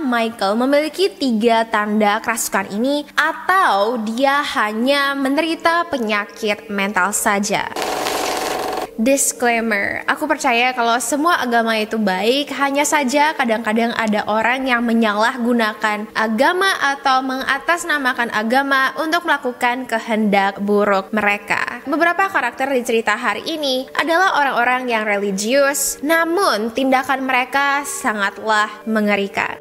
Michael memiliki 3 tanda kerasukan ini atau dia hanya menderita penyakit mental saja. Disclaimer, aku percaya kalau semua agama itu baik, hanya saja kadang-kadang ada orang yang menyalahgunakan agama atau mengatasnamakan agama untuk melakukan kehendak buruk mereka. Beberapa karakter di cerita hari ini adalah orang-orang yang religius, namun tindakan mereka sangatlah mengerikan.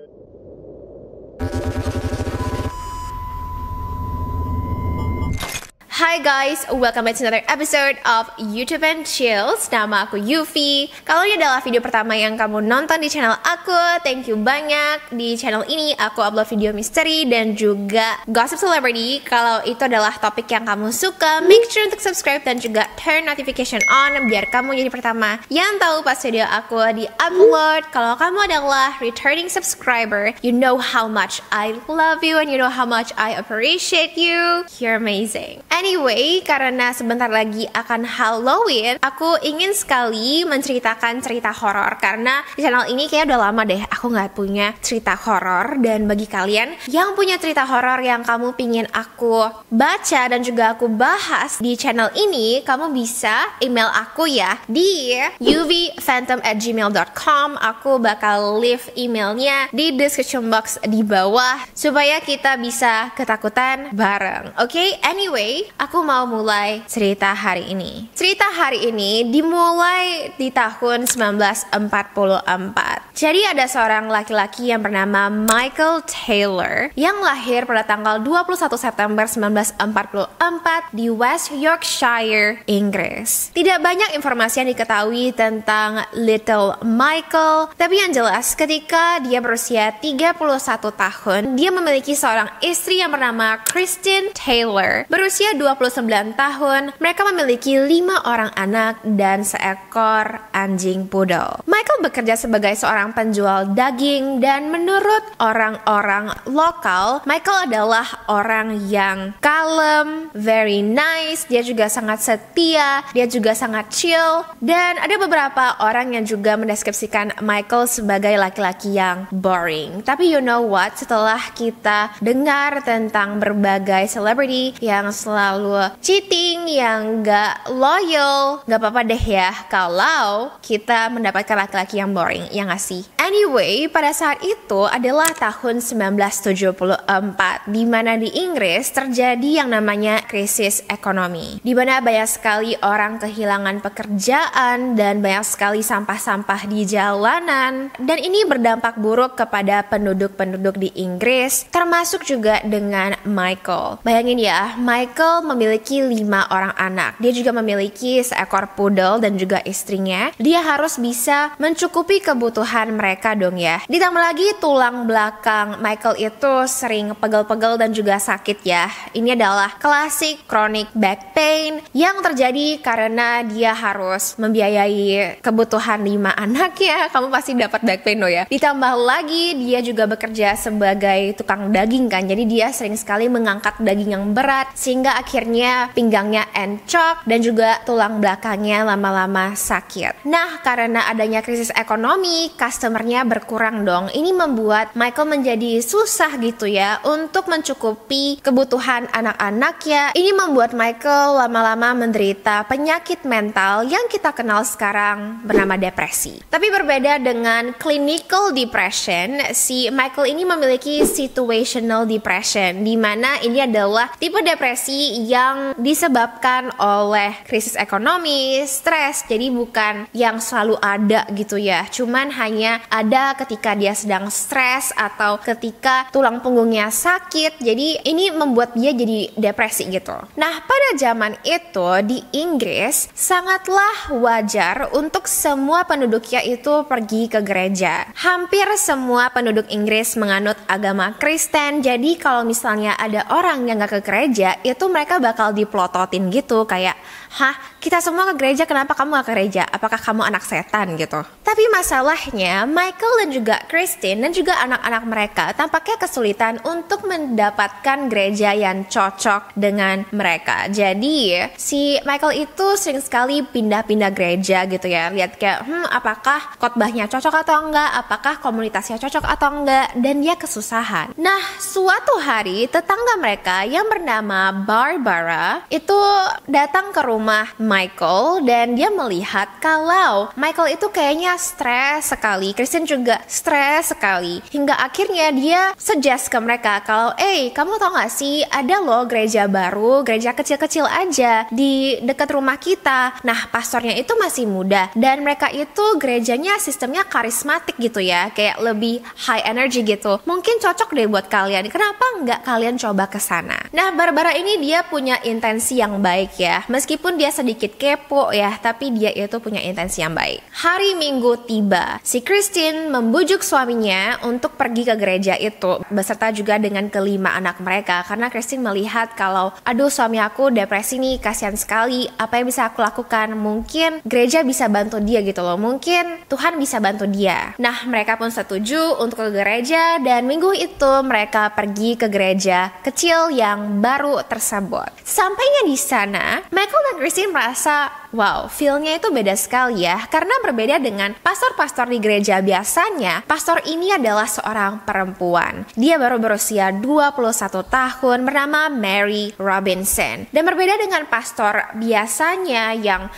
Hi guys, welcome back to another episode of YouTube and Chills. Nama aku Yufi. Kalau ini adalah video pertama yang kamu nonton di channel aku, thank you banyak. Di channel ini aku upload video misteri dan juga gossip celebrity. Kalau itu adalah topik yang kamu suka, make sure untuk subscribe dan juga turn notification on biar kamu jadi pertama yang tahu pas video aku di-upload. Kalau kamu adalah returning subscriber, you know how much I love you and you know how much I appreciate you. You're amazing. Anyway, karena sebentar lagi akan Halloween, aku ingin sekali menceritakan cerita horor karena di channel ini kayak udah lama deh aku nggak punya cerita horor. Dan bagi kalian yang punya cerita horor yang kamu pingin aku baca dan juga aku bahas di channel ini, kamu bisa email aku ya di uvphantom@gmail.com. Aku bakal leave emailnya di description box di bawah supaya kita bisa ketakutan bareng. Oke? Anyway, aku mau mulai cerita hari ini. Cerita hari ini dimulai di tahun 1944. Jadi ada seorang laki-laki yang bernama Michael Taylor yang lahir pada tanggal 21 September 1944 di West Yorkshire, Inggris. Tidak banyak informasi yang diketahui tentang Little Michael, tapi yang jelas ketika dia berusia 31 tahun, dia memiliki seorang istri yang bernama Christine Taylor. Berusia 29 tahun, mereka memiliki 5 orang anak dan seekor anjing poodle. Michael bekerja sebagai seorang penjual daging dan menurut orang-orang lokal, Michael adalah orang yang kalem, very nice, dia juga sangat setia, dia juga sangat chill, dan ada beberapa orang yang juga mendeskripsikan Michael sebagai laki-laki yang boring. Tapi you know what, setelah kita dengar tentang berbagai celebrity yang selalu cheating, yang gak loyal, gak apa-apa deh ya kalau kita mendapatkan laki-laki yang boring, ya gak sih? Anyway, pada saat itu adalah tahun 1974, di mana di Inggris terjadi yang namanya krisis ekonomi, di mana banyak sekali orang kehilangan pekerjaan dan banyak sekali sampah-sampah di jalanan, dan ini berdampak buruk kepada penduduk-penduduk di Inggris, termasuk juga dengan Michael. Bayangin ya, Michael memiliki 5 orang anak. Dia juga memiliki seekor poodle dan juga istrinya. Dia harus bisa mencukupi kebutuhan mereka dong ya. Ditambah lagi tulang belakang Michael itu sering pegel-pegel dan juga sakit ya. Ini adalah klasik chronic back pain yang terjadi karena dia harus membiayai kebutuhan 5 anak ya. Kamu pasti dapat back pain loh ya. Ditambah lagi dia juga bekerja sebagai tukang daging kan. Jadi dia sering sekali mengangkat daging yang berat sehingga akhirnya pinggangnya encok dan juga tulang belakangnya lama-lama sakit. Nah, karena adanya krisis ekonomi, customernya berkurang dong. Ini membuat Michael menjadi susah gitu ya untuk mencukupi kebutuhan anak-anaknya. Ini membuat Michael lama-lama menderita penyakit mental yang kita kenal sekarang bernama depresi. Tapi berbeda dengan clinical depression, si Michael ini memiliki situational depression, di mana ini adalah tipe depresi yang disebabkan oleh krisis ekonomi, stres. Jadi bukan yang selalu ada gitu ya, cuman hanya ada ketika dia sedang stres atau ketika tulang punggungnya sakit. Jadi ini membuat dia jadi depresi gitu. Nah, pada zaman itu di Inggris sangatlah wajar untuk semua penduduknya itu pergi ke gereja. Hampir semua penduduk Inggris menganut agama Kristen. Jadi kalau misalnya ada orang yang gak ke gereja, itu mereka bakal diplototin gitu kayak, hah, kita semua ke gereja, kenapa kamu gak ke gereja? Apakah kamu anak setan gitu? Tapi masalahnya Michael dan juga Christine dan juga anak-anak mereka tampaknya kesulitan untuk mendapatkan gereja yang cocok dengan mereka. Jadi si Michael itu sering sekali pindah-pindah gereja gitu ya. Lihat kayak apakah khotbahnya cocok atau enggak, apakah komunitasnya cocok atau enggak, dan dia kesusahan. Nah, suatu hari tetangga mereka yang bernama Barbara itu datang ke rumah Michael dan dia melihat kalau Michael itu kayaknya stres sekali, Christine juga stres sekali, hingga akhirnya dia suggest ke mereka kalau kamu tau gak sih ada loh gereja baru, gereja kecil-kecil aja di dekat rumah kita. Nah, pastornya itu masih muda dan mereka itu gerejanya sistemnya karismatik gitu ya, kayak lebih high energy gitu. Mungkin cocok deh buat kalian, kenapa nggak kalian coba ke sana? Nah, Barbara ini dia punya intensi yang baik ya, meskipun dia sedikit kepo ya, tapi dia itu punya intensi yang baik. Hari Minggu tiba, si Christine membujuk suaminya untuk pergi ke gereja itu beserta juga dengan kelima anak mereka, karena Christine melihat kalau aduh suami aku depresi nih, kasihan sekali, apa yang bisa aku lakukan? Mungkin gereja bisa bantu dia gitu loh, mungkin Tuhan bisa bantu dia. Nah, mereka pun setuju untuk ke gereja dan minggu itu mereka pergi ke gereja kecil yang baru tersebut. Sampainya di sana, Michael dan Christine merasa wow, feel-nya itu beda sekali ya, karena berbeda dengan pastor-pastor di gereja biasanya. Pastor ini adalah seorang perempuan. Dia baru berusia 21 tahun, bernama Mary Robinson. Dan berbeda dengan pastor biasanya yang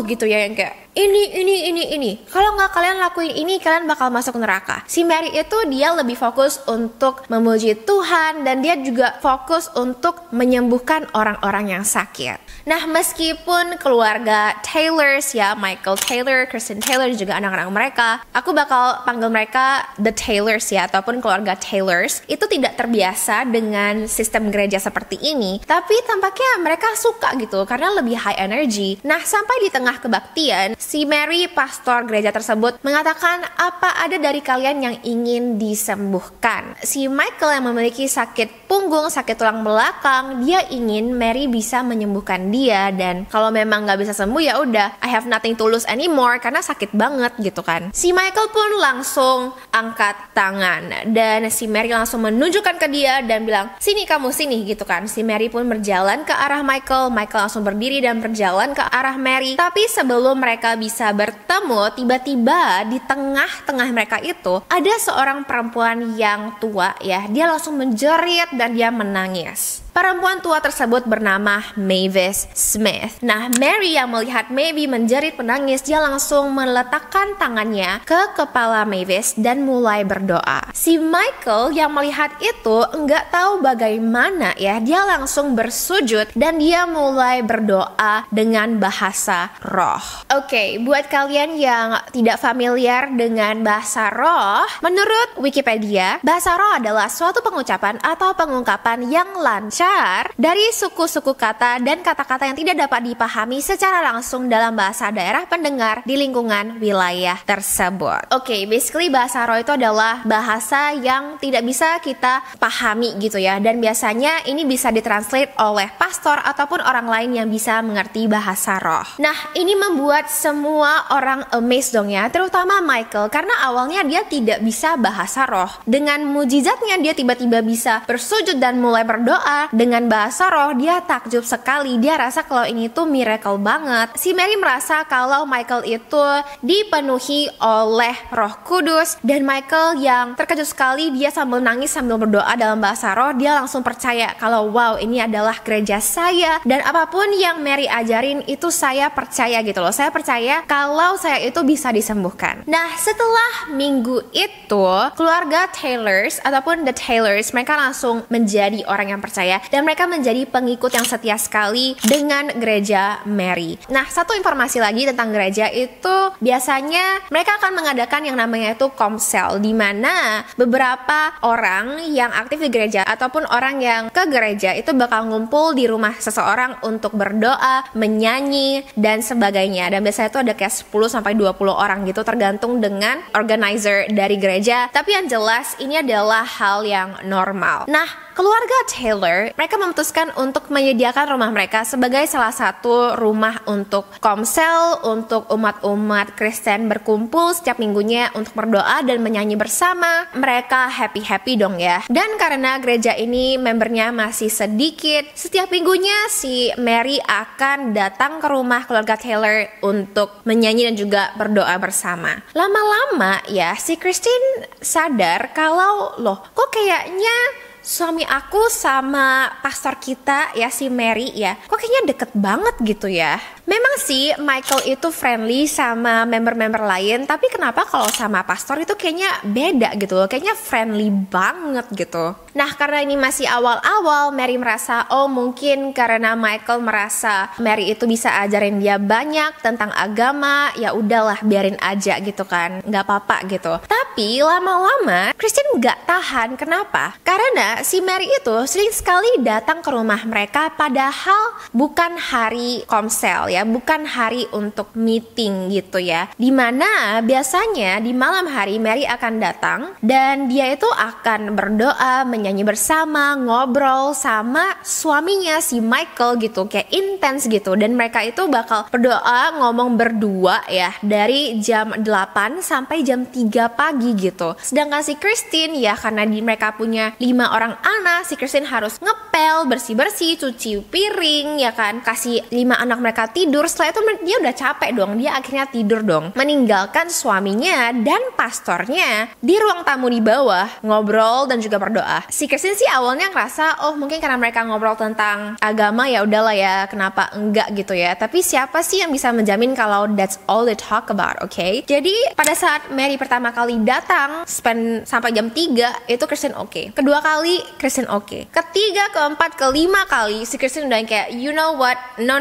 gitu ya, yang kayak ini. Kalau nggak kalian lakuin ini, kalian bakal masuk neraka. Si Mary itu dia lebih fokus untuk memuji Tuhan dan dia juga fokus untuk menyembuhkan orang-orang yang sakit. Nah, meskipun keluarga Taylors ya, Michael Taylor, Christine Taylor, dan juga anak-anak mereka, aku bakal panggil mereka The Taylors ya, ataupun keluarga Taylors, itu tidak terbiasa dengan sistem gereja seperti ini. Tapi tampaknya mereka suka gitu, karena lebih high energy. Nah, sampai di tengah kebaktian, si Mary, pastor gereja tersebut, mengatakan, apa ada dari kalian yang ingin disembuhkan? Si Michael yang memiliki sakit punggung, sakit tulang belakang, dia ingin Mary bisa menyembuhkan dia, dan kalau memang nggak bisa sembuh ya udah, I have nothing to lose anymore, karena sakit banget gitu kan. Si Michael pun langsung angkat tangan dan si Mary langsung menunjukkan ke dia dan bilang, sini kamu, sini gitu kan. Si Mary pun berjalan ke arah Michael langsung berdiri dan berjalan ke arah Mary. Tapi sebelum mereka bisa bertemu, tiba-tiba di tengah-tengah mereka itu ada seorang perempuan yang tua ya. Dia langsung menjerit dan dia menangis. Perempuan tua tersebut bernama Mavis Smith. Nah, Mary yang melihat Mavis menjerit menangis, dia langsung meletakkan tangannya ke kepala Mavis dan mulai berdoa. Si Michael yang melihat itu enggak tahu bagaimana ya, dia langsung bersujud dan dia mulai berdoa dengan bahasa roh. Oke, buat kalian yang tidak familiar dengan bahasa roh, menurut Wikipedia, bahasa roh adalah suatu pengucapan atau pengungkapan yang lancar dari suku-suku kata dan kata-kata yang tidak dapat dipahami secara langsung dalam bahasa daerah pendengar di lingkungan wilayah tersebut. Oke, basically bahasa roh itu adalah bahasa yang tidak bisa kita pahami gitu ya, dan biasanya ini bisa ditranslate oleh pastor ataupun orang lain yang bisa mengerti bahasa roh. Nah, ini membuat semua orang amazed dong ya, terutama Michael, karena awalnya dia tidak bisa bahasa roh. Dengan mujizatnya dia tiba-tiba bisa bersujud dan mulai berdoa dengan bahasa roh. Dia takjub sekali, dia rasa kalau ini tuh miracle banget. Si Mary merasa kalau Michael itu dipenuhi oleh Roh Kudus, dan Michael yang terkejut sekali, dia sambil nangis sambil berdoa dalam bahasa roh. Dia langsung percaya kalau wow, ini adalah gereja saya, dan apapun yang Mary ajarin itu saya percaya gitu loh. Saya percaya kalau saya itu bisa disembuhkan. Nah, setelah minggu itu, keluarga Taylors ataupun The Taylors, mereka langsung menjadi orang yang percaya dan mereka menjadi pengikut yang setia sekali dengan gereja Mary. Nah, satu informasi lagi tentang gereja itu, biasanya mereka akan mengadakan yang namanya itu komsel, di mana beberapa orang yang aktif di gereja ataupun orang yang ke gereja itu bakal ngumpul di rumah seseorang untuk berdoa, menyanyi, dan sebagainya. Dan biasanya itu ada kayak 10-20 orang gitu, tergantung dengan organizer dari gereja. Tapi yang jelas ini adalah hal yang normal. Nah, keluarga Taylor Taylor, mereka memutuskan untuk menyediakan rumah mereka sebagai salah satu rumah untuk komsel, untuk umat-umat Kristen berkumpul setiap minggunya untuk berdoa dan menyanyi bersama. Mereka happy-happy dong ya. Dan karena gereja ini membernya masih sedikit, setiap minggunya si Mary akan datang ke rumah keluarga Taylor untuk menyanyi dan juga berdoa bersama. Lama-lama ya si Christine sadar kalau loh kok kayaknya suami aku sama pastor kita ya si Mary ya kok kayaknya deket banget gitu ya. Memang sih Michael itu friendly sama member-member lain, tapi kenapa kalau sama pastor itu kayaknya beda gitu loh, kayaknya friendly banget gitu. Nah karena ini masih awal-awal, Mary merasa oh mungkin karena Michael merasa Mary itu bisa ajarin dia banyak tentang agama, ya udahlah biarin aja gitu kan, nggak apa-apa gitu. Tapi lama-lama Christine nggak tahan. Kenapa? Karena si Mary itu sering sekali datang ke rumah mereka padahal bukan hari komsel ya, bukan hari untuk meeting gitu ya. Dimana biasanya di malam hari Mary akan datang dan dia itu akan berdoa, menyanyi bersama, ngobrol sama suaminya si Michael gitu, kayak intens gitu. Dan mereka itu bakal berdoa, ngomong berdua ya dari jam 8 sampai jam 3 pagi gitu. Sedangkan si Christine ya karena mereka punya 5 orang anak, si Christine harus ngepel, bersih-bersih, cuci piring ya kan, kasih 5 anak mereka tidur. Setelah itu dia udah capek dong, dia akhirnya tidur dong, meninggalkan suaminya dan pastornya di ruang tamu di bawah ngobrol dan juga berdoa. Si Christine sih awalnya ngerasa oh mungkin karena mereka ngobrol tentang agama ya udahlah ya, kenapa enggak gitu ya. Tapi siapa sih yang bisa menjamin kalau that's all they talk about, okay? Jadi pada saat Mary pertama kali datang spend sampai jam 3 itu Christine oke. Kedua kali Christine oke. Ketiga, keempat, kelima kali si Christine udah kayak you know what, no,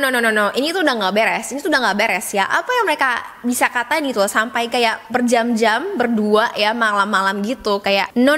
ini tuh udah nggak beres, ini tuh udah nggak beres ya. Apa yang mereka bisa katain gitu loh, sampai kayak berjam-jam berdua ya, malam-malam gitu, kayak no,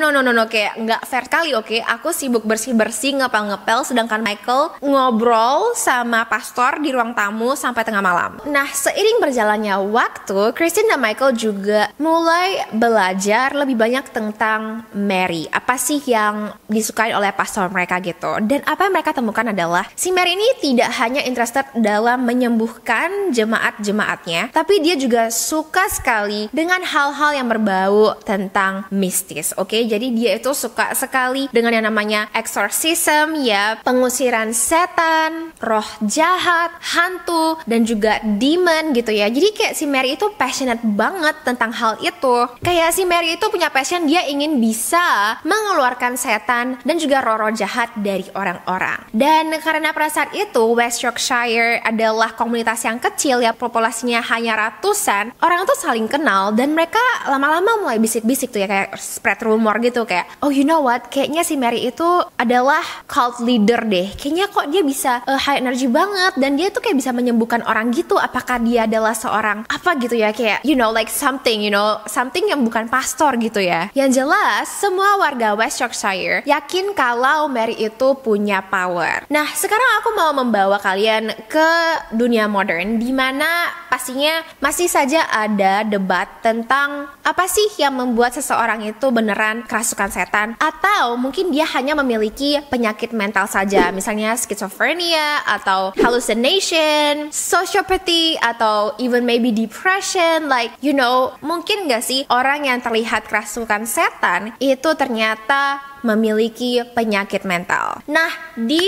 kayak nggak fair kali. Oke, aku sibuk bersih-bersih, ngepel-ngepel, sedangkan Michael ngobrol sama pastor di ruang tamu sampai tengah malam. Nah, seiring berjalannya waktu, Christine dan Michael juga mulai belajar lebih banyak tentang Mary. Apa sih yang disukai oleh pastor mereka gitu. Dan apa yang mereka temukan adalah si Mary ini tidak hanya interested dalam menyembuhkan jemaat-jemaatnya, tapi dia juga suka sekali dengan hal-hal yang berbau tentang mistis. Oke, jadi dia itu suka sekali dengan yang namanya exorcism ya, pengusiran setan, roh jahat, hantu, dan juga demon gitu ya. Jadi kayak si Mary itu passionate banget tentang hal itu. Kayak si Mary itu punya passion, dia ingin bisa mengeluarkan setan dan juga roh-roh jahat dari orang-orang. Dan karena pada saat itu West Yorkshire adalah komunitas yang kecil ya, populasinya hanya ratusan, orang itu saling kenal dan mereka lama-lama mulai bisik-bisik tuh ya, kayak spread rumor gitu kayak oh you know what, kayaknya si Mary itu adalah cult leader deh, kayaknya kok dia bisa high energy banget dan dia tuh kayak bisa menyembuhkan orang gitu. Apakah dia adalah seorang apa gitu ya, kayak you know like something yang bukan pastor gitu ya. Yang jelas semua warga West Yorkshire yakin kalau Mary itu punya power. Nah sekarang aku mau membawa kalian ke dunia modern, dimana pastinya masih saja ada debat tentang apa sih yang membuat seseorang itu beneran kerasukan setan, atau mungkin dia hanya memiliki penyakit mental saja, misalnya schizophrenia atau hallucination, sociopathy, atau even maybe depression. Like you know, mungkin gak sih orang yang terlihat kerasukan setan itu ternyata memiliki penyakit mental. Nah, di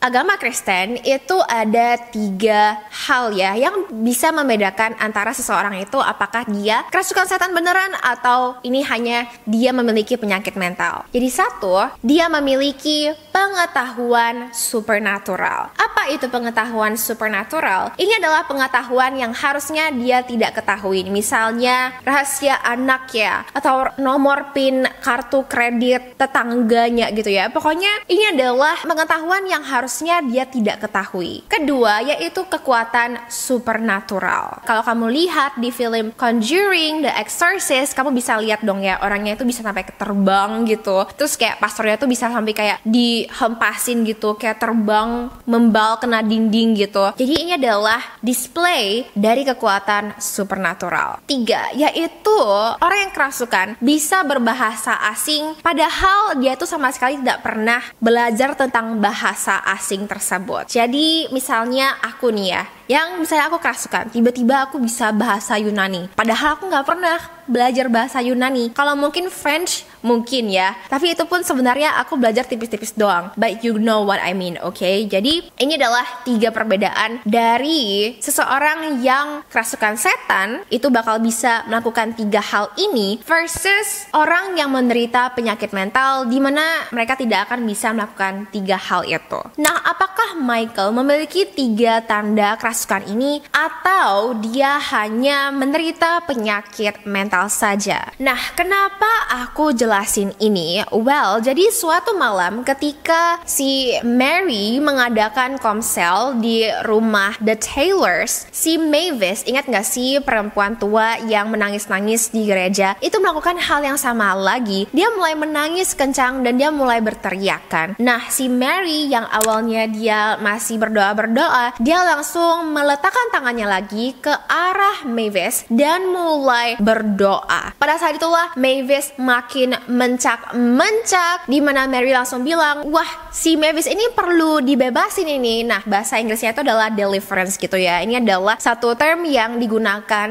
agama Kristen itu ada 3 hal ya yang bisa membedakan antara seseorang itu apakah dia kerasukan setan beneran atau ini hanya dia memiliki penyakit mental. Jadi 1, dia memiliki pengetahuan supernatural. Apa itu pengetahuan supernatural? Ini adalah pengetahuan yang harusnya dia tidak ketahui. Misalnya rahasia anak ya, atau nomor PIN kartu kredit tetangganya gitu ya. Pokoknya ini adalah pengetahuan yang harusnya dia tidak ketahui. Kedua, yaitu kekuatan supernatural. Kalau kamu lihat di film Conjuring, The Exorcist, kamu bisa lihat dong ya, orangnya itu bisa sampai terbang gitu. Terus kayak pastornya tuh bisa sampai kayak dihempasin gitu, kayak terbang, membal kena dinding gitu. Jadi ini adalah display dari kekuatan supernatural. 3, yaitu orang yang kerasukan bisa berbahasa asing padahal dia tuh sama sekali tidak pernah belajar tentang bahasa asing tersebut. Jadi misalnya aku nih ya, yang misalnya aku kerasukan, tiba-tiba aku bisa bahasa Yunani, padahal aku nggak pernah belajar bahasa Yunani. Kalau mungkin French mungkin ya, tapi itu pun sebenarnya aku belajar tipis-tipis doang. But you know what I mean, oke? Jadi ini adalah 3 perbedaan dari seseorang yang kerasukan setan itu bakal bisa melakukan 3 hal ini versus orang yang menderita penyakit mental di mana mereka tidak akan bisa melakukan 3 hal itu. Nah, apakah Michael memiliki 3 tanda kerasukan ini atau dia hanya menderita penyakit mental saja? Nah, kenapa aku jelasin ini? Well, jadi suatu malam ketika si Mary mengadakan komsel di rumah The Taylors, si Mavis, ingat gak sih perempuan tua yang menangis-nangis di gereja, itu melakukan hal yang sama lagi. Dia mulai menangis kencang dan dia mulai berteriakan. Nah, si Mary yang awalnya dia masih berdoa-berdoa, dia langsung meletakkan tangannya lagi ke arah Mavis dan mulai berdoa. Pada saat itulah Mavis makin mencak-mencak, di mana Mary langsung bilang, wah, si Mavis ini perlu dibebasin ini. Nah, bahasa Inggrisnya itu adalah deliverance gitu ya. Ini adalah satu term yang digunakan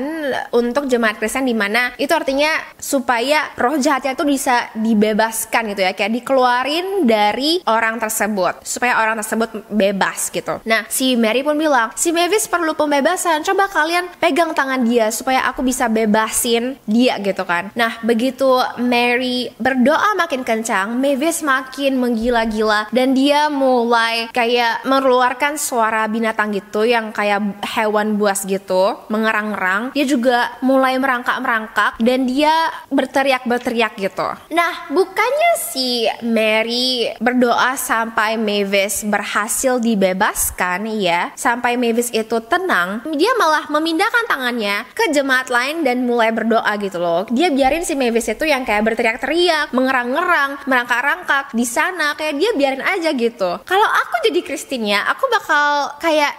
untuk jemaat Kristen, di mana itu artinya supaya roh jahatnya itu bisa dibebaskan gitu ya, kayak dikeluarin dari orang tersebut supaya orang tersebut bebas gitu. Nah, si Mary pun bilang, si Mavis perlu pembebasan, coba kalian pegang tangan dia supaya aku bisa bebasin dia gitu kan. Nah, begitu Mary berdoa makin kencang, Mavis makin menggila-gila dan dia mulai kayak mengeluarkan suara binatang gitu yang kayak hewan buas gitu, mengerang-ngerang. Dia juga mulai merangkak-merangkak dan dia berteriak-berteriak gitu. Nah, bukannya si Mary berdoa sampai Mavis berhasil dibebaskan ya, sampai Mavis itu tenang, dia malah memindahkan tangannya ke jemaat lain dan mulai berdoa gitu loh. Dia biarin si Mavis itu yang kayak berteriak-teriak, mengerang-ngerang, merangkak-rangkak di sana, kayak dia biarin aja gitu. Kalau aku jadi Christine ya, aku bakal kayak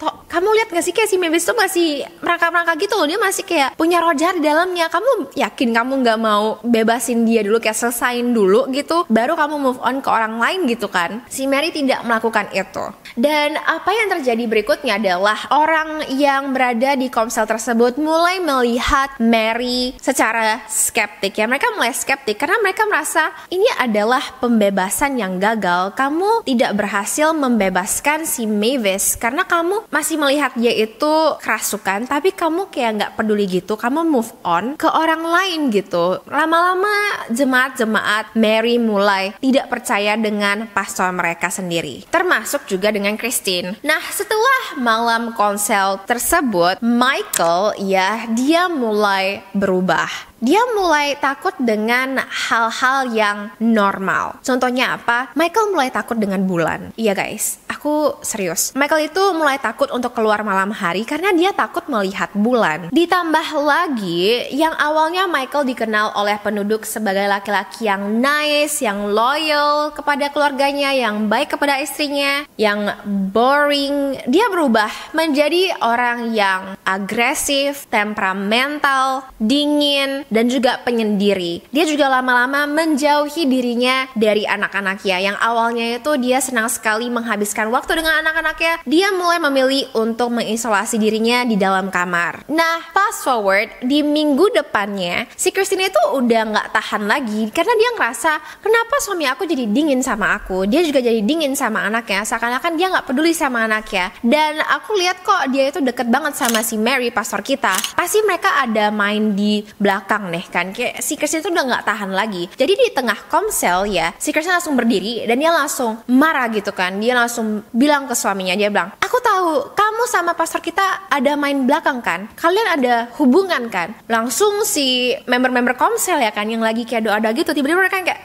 kamu lihat gak sih kayak si Mavis tuh masih merangkak-merangkak gitu loh. Dia masih kayak punya roh jahat di dalamnya. Kamu yakin kamu gak mau bebasin dia dulu, kayak selesain dulu gitu, baru kamu move on ke orang lain gitu kan? Si Mary tidak melakukan itu. Dan apa yang terjadi berikutnya adalah orang yang berada di komsel tersebut mulai melihat Mary secara skeptik ya. Mereka mulai skeptik karena mereka merasa ini adalah pembebasan yang gagal. Kamu tidak berhasil membebaskan si Mavis karena kamu masih melihat dia itu kerasukan, tapi kamu kayak nggak peduli gitu, kamu move on ke orang lain gitu. Lama-lama jemaat-jemaat Mary mulai tidak percaya dengan pastor mereka sendiri, termasuk juga dengan Christine. Nah, setelah malam konsel tersebut, Michael ya, dia mulai berubah. Dia mulai takut dengan hal-hal yang normal. Contohnya apa? Michael mulai takut dengan bulan. Iya guys, aku serius. Michael itu mulai takut untuk keluar malam hari karena dia takut melihat bulan. Ditambah lagi, yang awalnya Michael dikenal oleh penduduk sebagai laki-laki yang nice, yang loyal kepada keluarganya, yang baik kepada istrinya, yang boring, dia berubah menjadi orang yang agresif, temperamental, dingin, dan juga penyendiri. Dia juga lama-lama menjauhi dirinya dari anak-anaknya. Yang awalnya itu dia senang sekali menghabiskan waktu dengan anak-anaknya, dia mulai memilih untuk mengisolasi dirinya di dalam kamar. Nah, fast forward di minggu depannya, si Christine itu udah gak tahan lagi karena dia ngerasa, kenapa suami aku jadi dingin sama aku? Dia juga jadi dingin sama anaknya, seakan-akan dia gak peduli sama anaknya. Dan aku lihat kok dia itu deket banget sama si Mary, pastor kita. Pasti mereka ada main di belakang nih kan, kayak si Christine itu udah gak tahan lagi. Jadi di tengah komsel ya, si Christine langsung berdiri dan dia langsung marah gitu kan. Dia langsung bilang ke suaminya, dia bilang, aku tahu kamu sama pastor kita ada main belakang kan, kalian ada hubungan kan. Langsung si member-member komsel ya kan, yang lagi kayak doa-doa gitu, tiba-tiba mereka kayak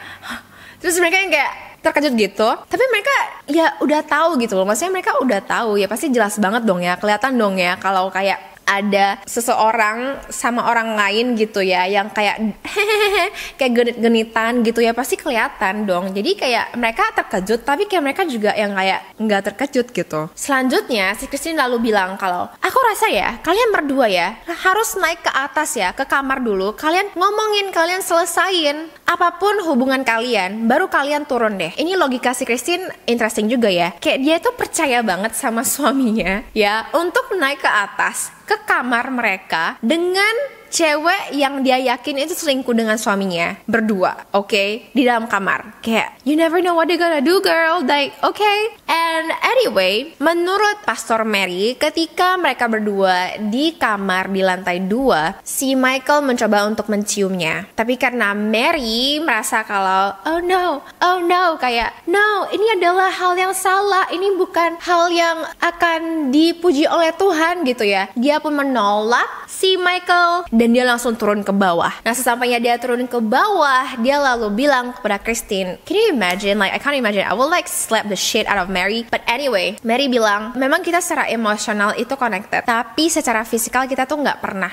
terus mereka yang kayak terkejut gitu. Tapi mereka ya udah tahu gitu loh, maksudnya mereka udah tahu ya, pasti jelas banget dong ya, kelihatan dong ya kalau kayak ada seseorang sama orang lain gitu ya, yang kayak kayak genit-genitan gitu ya, pasti kelihatan dong. Jadi kayak mereka terkejut, tapi kayak mereka juga yang kayak nggak terkejut gitu. Selanjutnya si Christine lalu bilang kalau, aku rasa ya kalian berdua ya harus naik ke atas ya, ke kamar dulu, kalian ngomongin, kalian selesain apapun hubungan kalian, baru kalian turun deh. Ini logika si Christine interesting juga ya, kayak dia tuh percaya banget sama suaminya ya untuk naik ke atas, ke kamar mereka dengan cewek yang dia yakin itu selingkuh dengan suaminya berdua, oke? Di dalam kamar. Kayak, you never know what they're gonna do, girl. Like, okay. And anyway, menurut Pastor Mary, ketika mereka berdua di kamar di lantai 2, si Michael mencoba untuk menciumnya. Tapi karena Mary merasa kalau, oh no, kayak, no, ini adalah hal yang salah. Ini bukan hal yang akan dipuji oleh Tuhan gitu ya. Dia pun menolak si Michael dan dia langsung turun ke bawah. Nah, sesampainya dia turun ke bawah, dia lalu bilang kepada Christine, can you imagine, like I can't imagine, I will like slap the shit out of Mary. But anyway, Mary bilang, memang kita secara emosional itu connected, tapi secara fisikal kita tuh nggak pernah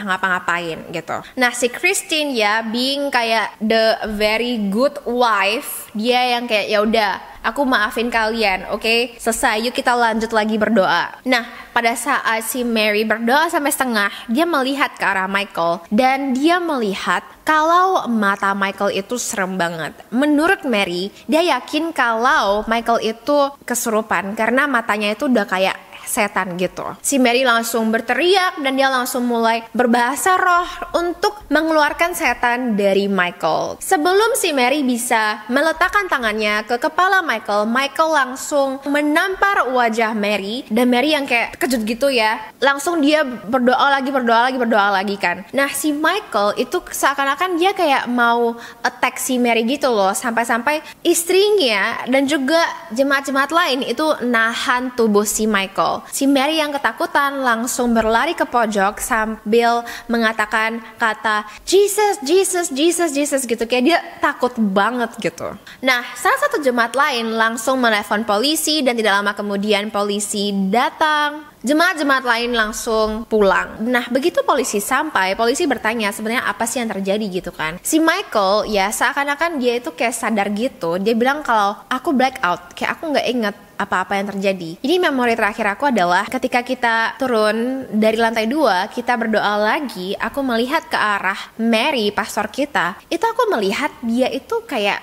ngapa-ngapain gitu. Nah, si Christine ya, being kayak the very good wife, dia yang kayak ya udah, aku maafin kalian, oke? Selesai, yuk kita lanjut lagi berdoa. Nah, pada saat si Mary berdoa sampai setengah, dia melihat ke arah Michael dan dia melihat kalau mata Michael itu serem banget. Menurut Mary, dia yakin kalau Michael itu kesurupan karena matanya itu udah kayak setan gitu. Si Mary langsung berteriak dan dia langsung mulai berbahasa roh untuk mengeluarkan setan dari Michael. Sebelum si Mary bisa meletakkan tangannya ke kepala Michael, Michael langsung menampar wajah Mary dan Mary yang kayak terkejut gitu ya. Langsung dia berdoa lagi kan. Nah, si Michael itu seakan-akan dia kayak mau attack si Mary gitu loh, sampai-sampai istrinya dan juga jemaat-jemaat lain itu nahan tubuh si Michael. Si Mary yang ketakutan langsung berlari ke pojok sambil mengatakan kata Jesus gitu, kayak dia takut banget gitu. Nah, salah satu jemaat lain langsung menelepon polisi dan tidak lama kemudian polisi datang. Jemaat-jemaat lain langsung pulang. Nah, begitu polisi sampai, polisi bertanya sebenarnya apa sih yang terjadi gitu kan. Si Michael ya seakan-akan dia itu kayak sadar gitu. Dia bilang kalau aku black out, kayak aku nggak inget apa-apa yang terjadi. Jadi memori terakhir aku adalah ketika kita turun dari lantai 2, kita berdoa lagi, aku melihat ke arah Mary, pastor kita. Itu aku melihat dia itu kayak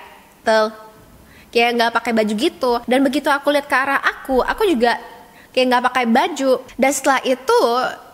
kayak nggak pakai baju gitu. Dan begitu aku lihat ke arah aku juga kayak nggak pakai baju. Dan setelah itu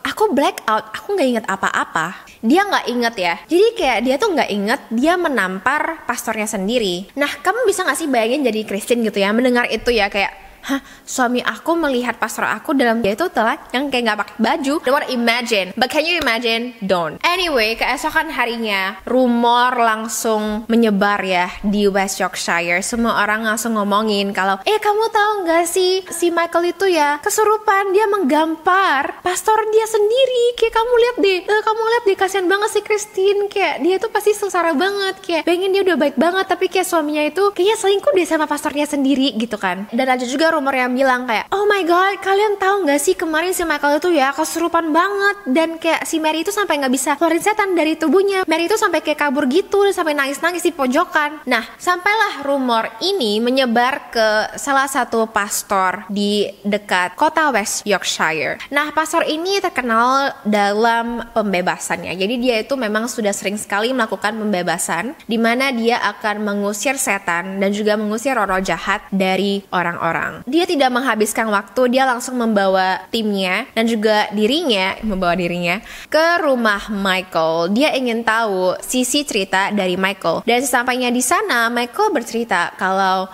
aku black out, aku nggak inget apa-apa. Dia nggak inget ya. Jadi kayak dia tuh nggak inget dia menampar pastornya sendiri. Nah, kamu bisa nggak sih bayangin jadi Kristen gitu ya, mendengar itu ya kayak, hah, suami aku melihat pastor aku dalam dia itu telah yang kayak nggak pakai baju. Don't wanna imagine, but can you imagine? Don't. Anyway, keesokan harinya rumor langsung menyebar ya di West Yorkshire. Semua orang langsung ngomongin kalau, kamu tahu nggak sih si Michael itu ya kesurupan, dia menggampar pastor dia sendiri. Kayak kamu lihat deh, kasihan banget si Christine. Kayak dia tuh pasti sengsara banget, kayak pengen dia udah baik banget, tapi kayak suaminya itu kayaknya selingkuh deh sama pastornya sendiri gitu kan. Dan ada juga rumor yang bilang kayak, oh my god, kalian tahu nggak sih kemarin si Michael itu ya kesurupan banget, dan kayak si Mary itu sampai nggak bisa keluarin setan dari tubuhnya. Mary itu sampai kayak kabur gitu dan sampai nangis-nangis di pojokan. Nah, sampailah rumor ini menyebar ke salah satu pastor di dekat kota West Yorkshire. Nah, pastor ini terkenal dalam pembebasannya. Jadi dia itu memang sudah sering sekali melakukan pembebasan, di mana dia akan mengusir setan dan juga mengusir roh-roh jahat dari orang-orang. Dia tidak menghabiskan waktu, dia langsung membawa timnya dan juga membawa dirinya ke rumah Michael. Dia ingin tahu sisi cerita dari Michael. Dan sesampainya di sana, Michael bercerita kalau,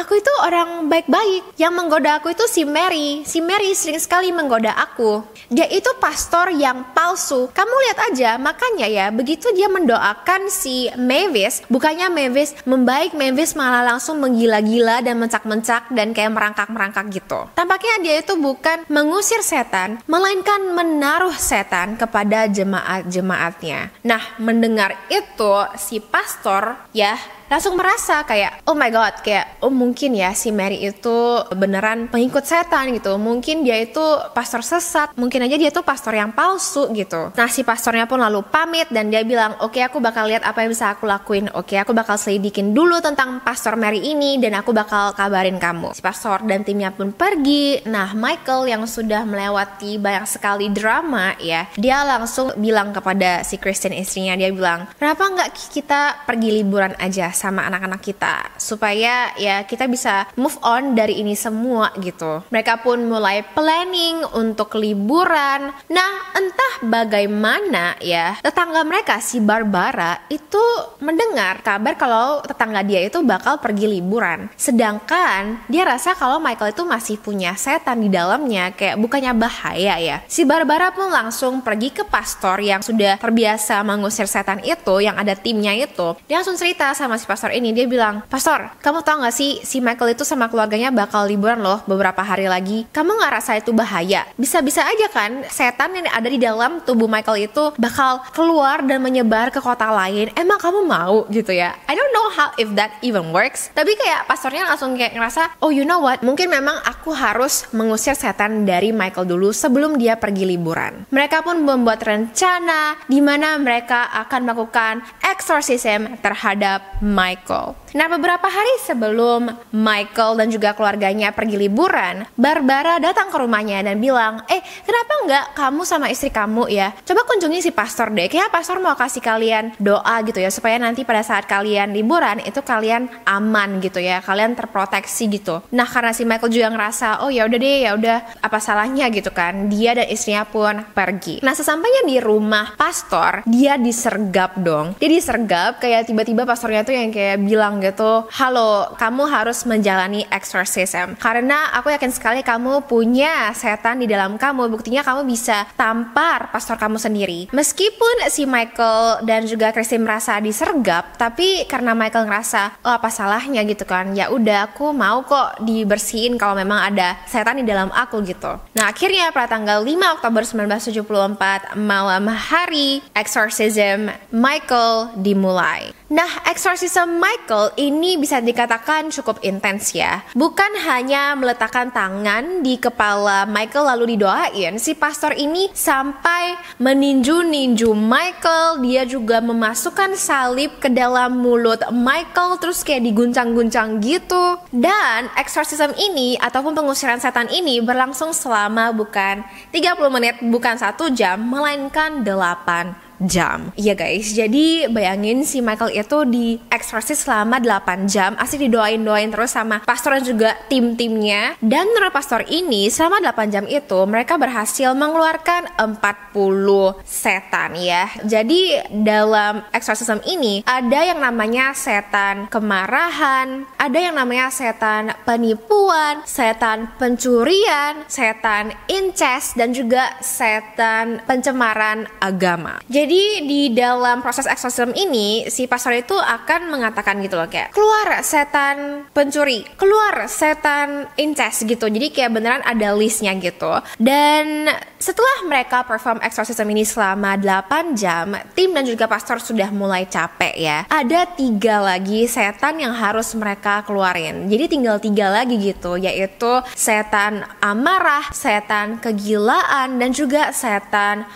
aku itu orang baik-baik. Yang menggoda aku itu si Mary. Si Mary sering sekali menggoda aku. Dia itu pastor yang palsu. Kamu lihat aja, makanya ya, begitu dia mendoakan si Mavis, bukannya Mavis membaik, Mavis malah langsung menggila-gila dan mencak-mencak dan kayak merangkak-merangkak gitu. Tampaknya dia itu bukan mengusir setan, melainkan menaruh setan kepada jemaat-jemaatnya. Nah, mendengar itu, si pastor ya langsung merasa kayak oh my god, kayak oh mungkin ya si Mary itu beneran pengikut setan gitu, mungkin dia itu pastor sesat, mungkin aja dia tuh pastor yang palsu gitu. Nah si pastornya pun lalu pamit dan dia bilang oke, aku bakal lihat apa yang bisa aku lakuin, oke aku bakal selidikin dulu tentang pastor Mary ini dan aku bakal kabarin kamu. Si pastor dan timnya pun pergi. Nah Michael yang sudah melewati banyak sekali drama ya, dia langsung bilang kepada si Kristen istrinya, dia bilang kenapa nggak kita pergi liburan aja sama anak-anak kita supaya ya kita bisa move on dari ini semua gitu. Mereka pun mulai planning untuk liburan. Nah entah bagaimana ya, tetangga mereka si Barbara itu mendengar kabar kalau tetangga dia itu bakal pergi liburan, sedangkan dia rasa kalau Michael itu masih punya setan di dalamnya, kayak bukannya bahaya ya. Si Barbara pun langsung pergi ke pastor yang sudah terbiasa mengusir setan itu, yang ada timnya itu. Dia langsung cerita sama si pastor ini, dia bilang, pastor, kamu tau gak sih si Michael itu sama keluarganya bakal liburan loh beberapa hari lagi. Kamu gak rasa itu bahaya? Bisa-bisa aja kan setan yang ada di dalam tubuh Michael itu bakal keluar dan menyebar ke kota lain. Emang kamu mau gitu ya? I don't know how if that even works. Tapi kayak pastornya langsung kayak ngerasa, oh you know what, mungkin memang aku harus mengusir setan dari Michael dulu sebelum dia pergi liburan. Mereka pun membuat rencana di mana mereka akan melakukan exorcism terhadap Michael. Nah beberapa hari sebelum Michael dan juga keluarganya pergi liburan, Barbara datang ke rumahnya dan bilang, kenapa nggak kamu sama istri kamu ya coba kunjungi si pastor deh, kayak pastor mau kasih kalian doa gitu ya, supaya nanti pada saat kalian liburan itu kalian aman gitu ya, kalian terproteksi gitu. Nah karena si Michael juga ngerasa, oh ya udah deh, ya udah apa salahnya gitu kan, dia dan istrinya pun pergi. Nah sesampainya di rumah pastor, dia disergap dong. Dia disergap kayak tiba-tiba pastornya tuh yang kayak bilang gitu, halo, kamu harus menjalani exorcism karena aku yakin sekali kamu punya setan di dalam kamu, buktinya kamu bisa tampar pastor kamu sendiri. Meskipun si Michael dan juga Christine merasa disergap, tapi karena Michael ngerasa oh apa salahnya gitu kan, ya udah aku mau kok dibersihin kalau memang ada setan di dalam aku gitu. Nah akhirnya pada tanggal 5 Oktober 1974 malam hari exorcism Michael dimulai. Nah exorcism Michael ini bisa dikatakan cukup intens ya. Bukan hanya meletakkan tangan di kepala Michael lalu didoain, si pastor ini sampai meninju-ninju Michael. Dia juga memasukkan salib ke dalam mulut Michael terus kayak diguncang-guncang gitu. Dan exorcism ini ataupun pengusiran setan ini berlangsung selama bukan 30 menit, bukan 1 jam, melainkan 8 jam. Iya guys, jadi bayangin si Michael itu di eksorsis selama 8 jam, asli didoain-doain terus sama pastor dan juga tim-timnya. Dan menurut pastor ini, selama 8 jam itu mereka berhasil mengeluarkan 40 setan ya. Jadi dalam eksorsisme ini ada yang namanya setan kemarahan, ada yang namanya setan penipuan, setan pencurian, setan incest, dan juga setan pencemaran agama. Jadi di dalam proses eksorsisme ini si pastor itu akan mengatakan gitu loh, kayak keluar setan pencuri, keluar setan incest gitu. Jadi kayak beneran ada listnya gitu. Dan setelah mereka perform eksorsisme ini selama 8 jam, tim dan juga pastor sudah mulai capek ya. Ada 3 lagi setan yang harus mereka keluarin. Jadi tinggal 3 lagi gitu, yaitu setan amarah, setan kegilaan, dan juga setan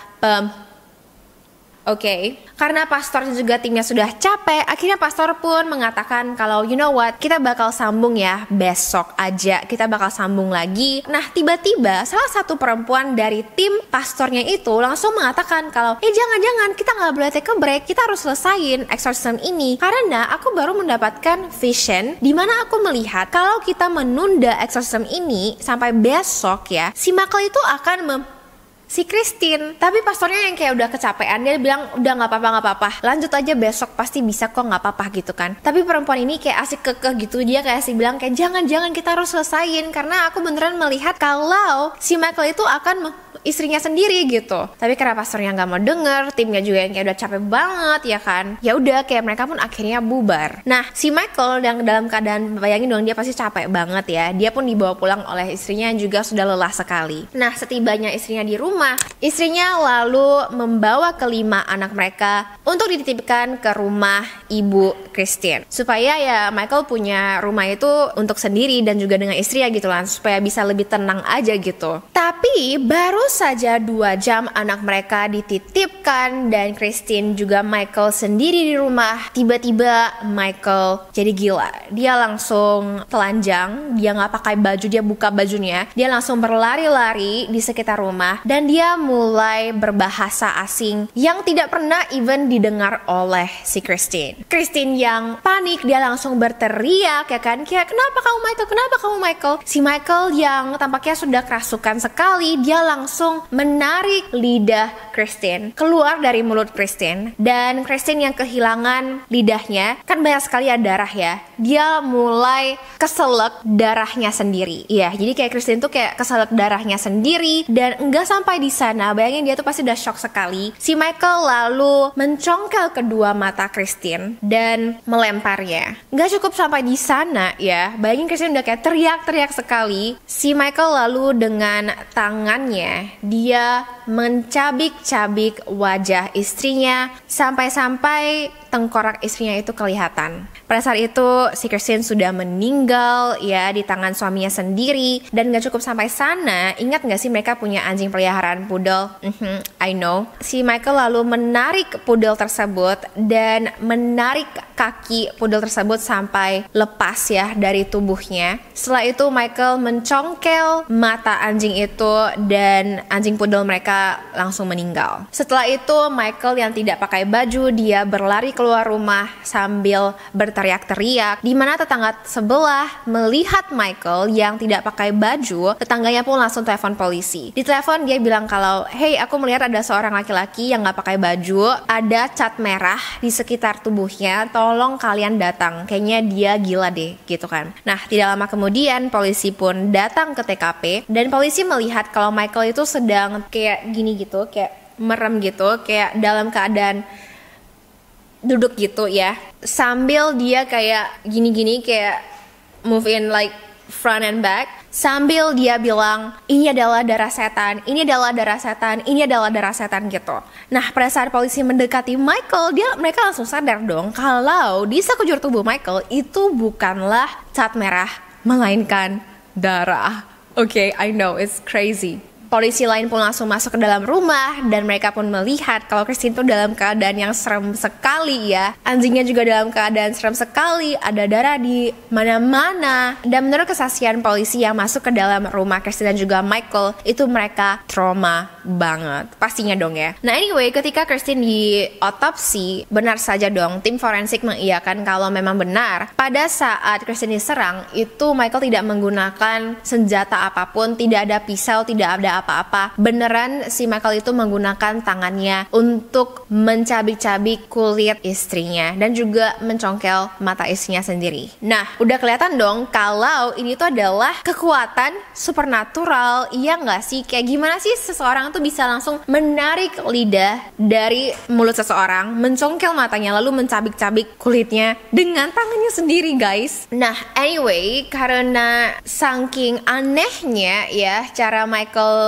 Oke, karena pastor dan juga timnya sudah capek, akhirnya pastor pun mengatakan kalau you know what, kita bakal sambung ya besok aja, kita bakal sambung lagi. Nah tiba-tiba salah satu perempuan dari tim pastornya itu langsung mengatakan kalau jangan-jangan kita nggak boleh take a break, kita harus selesain exorcism ini karena aku baru mendapatkan vision di mana aku melihat kalau kita menunda exorcism ini sampai besok ya, si Michael itu akan si Christine. Tapi pastornya yang kayak udah kecapean, dia bilang udah nggak apa-apa, lanjut aja besok, pasti bisa kok, nggak apa-apa gitu kan. Tapi perempuan ini kayak asik kekeh gitu, dia kayak sih bilang kayak jangan kita harus selesain karena aku beneran melihat kalau si Michael itu akan istrinya sendiri gitu. Tapi karena pastornya nggak mau denger, timnya juga yang kayak udah capek banget ya kan, ya udah kayak mereka pun akhirnya bubar. Nah si Michael yang dalam keadaan, bayangin dong, dia pasti capek banget ya, dia pun dibawa pulang oleh istrinya yang juga sudah lelah sekali. Nah setibanya istrinya di rumah, rumah. Istrinya lalu membawa kelima anak mereka untuk dititipkan ke rumah ibu Christine, supaya ya Michael punya rumah itu untuk sendiri dan juga dengan istri ya gitu lah, supaya bisa lebih tenang aja gitu. Tapi baru saja 2 jam anak mereka dititipkan dan Christine juga Michael sendiri di rumah, tiba-tiba Michael jadi gila. Dia langsung telanjang, dia nggak pakai baju, dia buka bajunya, dia langsung berlari-lari di sekitar rumah dan dia mulai berbahasa asing yang tidak pernah even didengar oleh si Christine. Christine yang panik, dia langsung berteriak ya kan, kayak kenapa kamu Michael, kenapa kamu Michael? Si Michael yang tampaknya sudah kerasukan sekali, dia langsung menarik lidah Christine keluar dari mulut Christine, dan Christine yang kehilangan lidahnya, kan banyak sekali ya darah ya, dia mulai keselak darahnya sendiri. Iya, jadi kayak Christine tuh kayak keselak darahnya sendiri, dan enggak sampai di sana, bayangin dia tuh pasti udah shock sekali. Si Michael lalu mencongkel kedua mata Christine dan melemparnya. Nggak cukup sampai di sana ya, bayangin Christine udah kayak teriak-teriak sekali. Si Michael lalu dengan tangannya dia mencabik-cabik wajah istrinya sampai-sampai tengkorak istrinya itu kelihatan. Pada saat itu si Christine sudah meninggal ya di tangan suaminya sendiri. Dan gak cukup sampai sana, ingat gak sih mereka punya anjing peliharaan poodle? I know. Si Michael lalu menarik poodle tersebut dan menarik kaki poodle tersebut sampai lepas ya dari tubuhnya. Setelah itu Michael mencongkel mata anjing itu dan anjing poodle mereka langsung meninggal. Setelah itu Michael yang tidak pakai baju, dia berlari keluar rumah sambil berteriak-teriak, di mana tetangga sebelah melihat Michael yang tidak pakai baju. Tetangganya pun langsung telepon polisi. Di telepon dia bilang kalau, hey, aku melihat ada seorang laki-laki yang gak pakai baju, ada cat merah di sekitar tubuhnya, tolong kalian datang, kayaknya dia gila deh gitu kan. Nah, tidak lama kemudian polisi pun datang ke TKP dan polisi melihat kalau Michael itu sedang kayak gini gitu, kayak merem gitu, kayak dalam keadaan duduk gitu ya, sambil dia kayak gini-gini, kayak move in like front and back, sambil dia bilang ini adalah darah setan, ini adalah darah setan, ini adalah darah setan gitu. Nah, pada saat polisi mendekati Michael, mereka langsung sadar dong kalau di sekujur tubuh Michael itu bukanlah cat merah, melainkan darah. Okay, I know it's crazy. Polisi lain pun langsung masuk ke dalam rumah dan mereka pun melihat kalau Christine tuh dalam keadaan yang serem sekali ya. Anjingnya juga dalam keadaan serem sekali, ada darah di mana-mana. Dan menurut kesaksian polisi yang masuk ke dalam rumah Christine dan juga Michael, itu mereka trauma banget. Pastinya dong ya. Nah anyway, ketika Christine diotopsi, benar saja dong, tim forensik mengiyakan kalau memang benar. Pada saat Christine diserang, itu Michael tidak menggunakan senjata apapun, tidak ada pisau, tidak ada apa-apa. Beneran si Michael itu menggunakan tangannya untuk mencabik-cabik kulit istrinya dan juga mencongkel mata istrinya sendiri. Nah, udah kelihatan dong kalau ini tuh adalah kekuatan supernatural. Iya nggak sih? Kayak gimana sih seseorang tuh bisa langsung menarik lidah dari mulut seseorang, mencongkel matanya, lalu mencabik-cabik kulitnya dengan tangannya sendiri, guys. Nah, anyway, karena saking anehnya ya cara Michael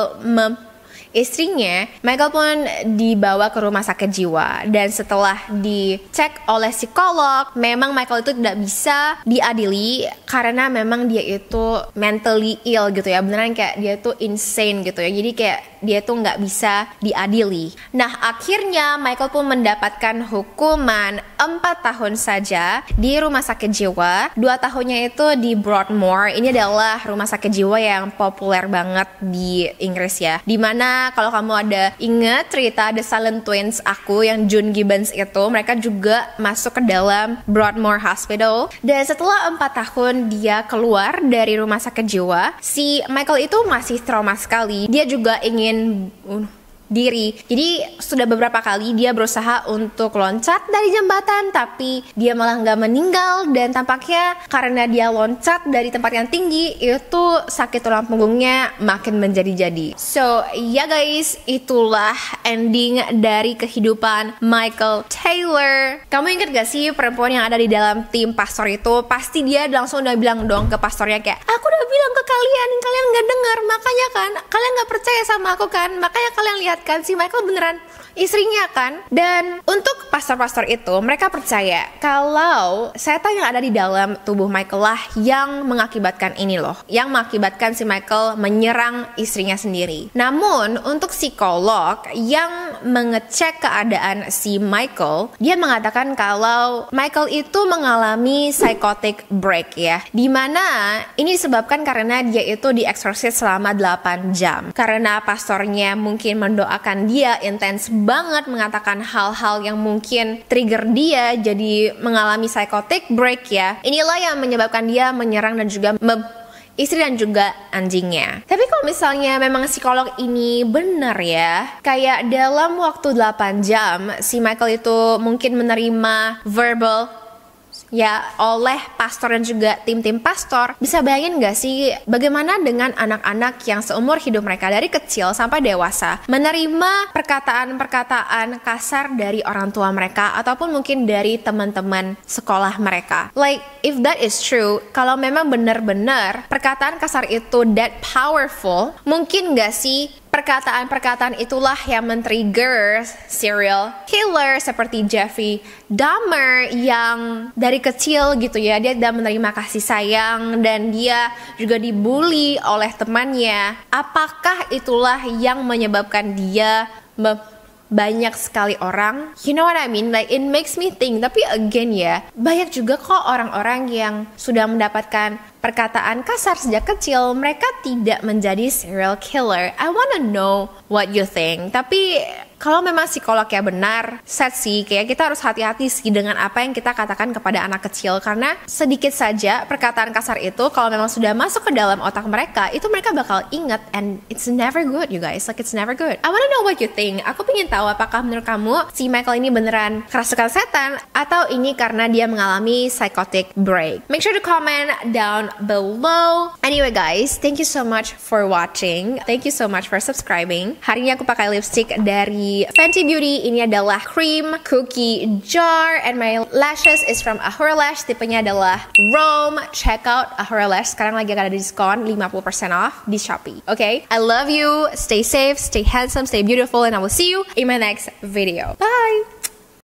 istrinya, Michael pun dibawa ke rumah sakit jiwa. Dan setelah dicek oleh psikolog, memang Michael itu tidak bisa diadili karena memang dia itu mentally ill gitu ya. Beneran kayak dia itu insane gitu ya. Jadi kayak dia tuh nggak bisa diadili. Nah akhirnya Michael pun mendapatkan hukuman 4 tahun saja di rumah sakit jiwa. 2 tahunnya itu di Broadmoor. Ini adalah rumah sakit jiwa yang populer banget di Inggris ya. Dimana kalau kamu ada ingat cerita The Silent Twins aku yang June Gibbons itu, mereka juga masuk ke dalam Broadmoor Hospital. Dan setelah 4 tahun dia keluar dari rumah sakit jiwa, si Michael itu masih trauma sekali. Dia juga ingin diri. Jadi sudah beberapa kali dia berusaha untuk loncat dari jembatan, tapi dia malah nggak meninggal, dan tampaknya karena dia loncat dari tempat yang tinggi itu sakit tulang punggungnya makin menjadi-jadi. So ya guys, itulah ending dari kehidupan Michael Taylor. Kamu ingat gak sih perempuan yang ada di dalam tim pastor itu? Pasti dia langsung udah bilang dong ke pastornya kayak, aku udah bilang ke kalian, kalian nggak dengar, makanya kan kalian nggak percaya sama aku kan, makanya kalian lihat kan si Michael beneran istrinya kan. Dan untuk pastor-pastor itu, mereka percaya kalau setan yang ada di dalam tubuh Michael lah yang mengakibatkan ini loh, yang mengakibatkan si Michael menyerang istrinya sendiri. Namun untuk psikolog yang mengecek keadaan si Michael, dia mengatakan kalau Michael itu mengalami psychotic break ya, dimana ini disebabkan karena dia itu dieksorsis selama 8 jam. Karena pastornya mungkin mendoakan dia intens banget, mengatakan hal-hal yang mungkin trigger dia jadi mengalami psychotic break ya. Inilah yang menyebabkan dia menyerang dan juga istri dan juga anjingnya. Tapi kalau misalnya memang psikolog ini benar ya, kayak dalam waktu 8 jam si Michael itu mungkin menerima verbal ya oleh pastor dan juga tim-tim pastor, bisa bayangin gak sih bagaimana dengan anak-anak yang seumur hidup mereka dari kecil sampai dewasa menerima perkataan-perkataan kasar dari orang tua mereka ataupun mungkin dari teman-teman sekolah mereka. Like if that is true, kalau memang benar-benar perkataan kasar itu that powerful, mungkin gak sih perkataan-perkataan itulah yang men-trigger serial killer seperti Jeffrey Dahmer yang dari kecil gitu ya, dia udah menerima kasih sayang dan dia juga dibully oleh temannya. Apakah itulah yang menyebabkan dia banyak sekali orang, you know what I mean, like it makes me think. Tapi again ya, banyak juga kok orang-orang yang sudah mendapatkan perkataan kasar sejak kecil, mereka tidak menjadi serial killer. I wanna know what you think. Tapi kalau memang psikolognya benar, sad sih, kayak kita harus hati-hati sih dengan apa yang kita katakan kepada anak kecil, karena sedikit saja perkataan kasar itu kalau memang sudah masuk ke dalam otak mereka, itu mereka bakal ingat, and it's never good you guys, like it's never good. I wanna know what you think. Aku pengen tahu apakah menurut kamu si Michael ini beneran kerasukan setan atau ini karena dia mengalami psychotic break. Make sure to comment down below. Anyway guys, thank you so much for watching. Thank you so much for subscribing. Hari ini aku pakai lipstick dari Fenty Beauty. Ini adalah cream cookie jar, and my lashes is from Ahura Lash. Tipenya adalah Rome. Check out Ahura Lash. Sekarang lagi ada diskon 50% off di Shopee. Okay, I love you. Stay safe, stay handsome, stay beautiful, and I will see you in my next video. Bye.